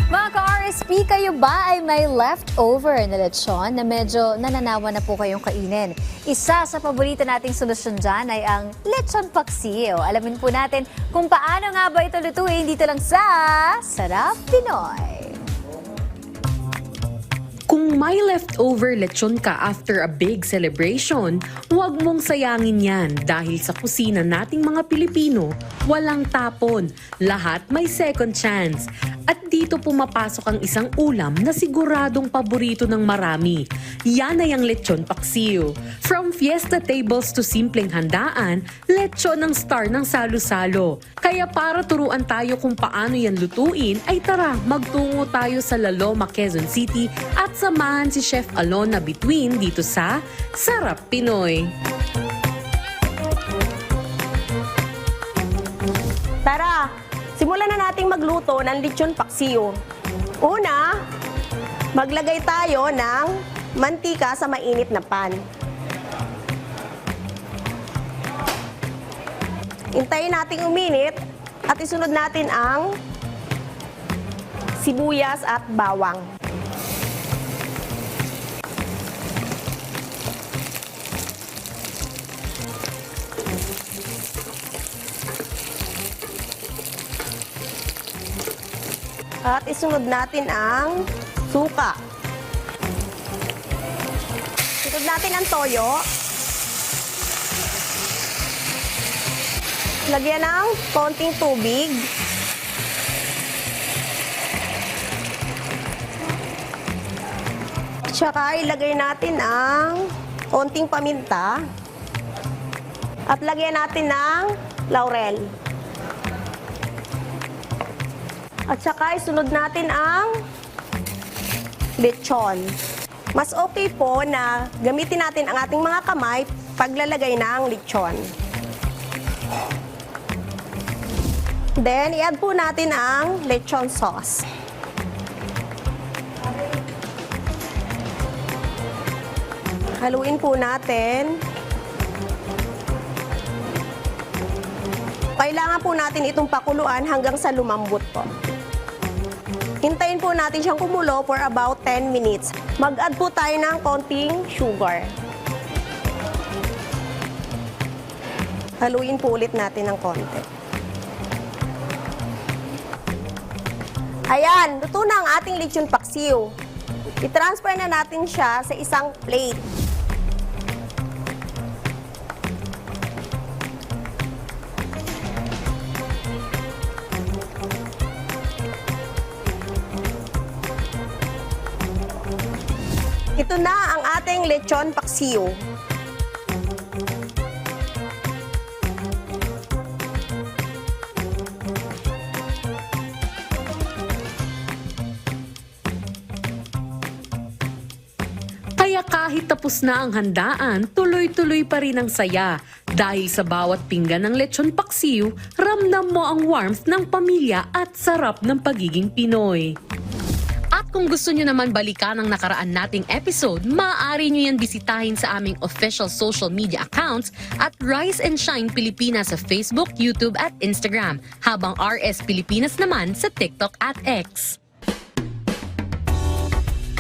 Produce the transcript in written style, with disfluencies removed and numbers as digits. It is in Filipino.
Mga ka-RSP, kayo ba ay may leftover na lechon na medyo nananawa na po kayong kainin? Isa sa paborito nating solusyon dyan ay ang lechon paksiw. Alamin po natin kung paano nga ba ito lutuin dito lang sa Sarap Pinoy. Kung may leftover lechon ka after a big celebration, huwag mong sayangin yan dahil sa kusina nating mga Pilipino, walang tapon. Lahat may second chance. At dito pumapasok ang isang ulam na siguradong paborito ng marami. Yan ay ang lechon paksiw. From fiesta tables to simpleng handaan, lechon ang star ng salo-salo. Kaya para turuan tayo kung paano yan lutuin, ay tara, magtungo tayo sa Laloma, Quezon City at samahan si Chef Alona Between dito sa Sarap Pinoy. Tara, simulan na nating magluto ng lechon paksiw. Una, maglagay tayo ng mantika sa mainit na pan. Hintayin nating uminit at isunod natin ang sibuyas at bawang. At isunod natin ang suka. Isunod natin ang toyo. Lagyan ng konting tubig. Tsaka ilagay natin ang konting paminta. At lagyan natin ng laurel. At saka isunod natin ang lechon. Mas okay po na gamitin natin ang ating mga kamay paglalagay ng lechon. Then, i-add po natin ang lechon sauce. Haluin po natin. Kailangan po natin itong pakuluan hanggang sa lumambot po. Hintayin po natin siyang kumulo for about 10 minutes. Mag-add po tayo ng konting sugar. Haluin po ulit natin ng konti. Ayan, luto na ang ating lechon paksiw. I-transfer na natin siya sa isang plate. Ito na ang ating lechon paksiw. Kaya kahit tapos na ang handaan, tuloy-tuloy pa rin ang saya. Dahil sa bawat pinggan ng lechon paksiw, ramdam mo ang warmth ng pamilya at sarap ng pagiging Pinoy. At kung gusto nyo naman balikan ang nakaraan nating episode, maaari nyo yan bisitahin sa aming official social media accounts at Rise and Shine Pilipinas sa Facebook, YouTube at Instagram, habang RS Pilipinas naman sa TikTok at X.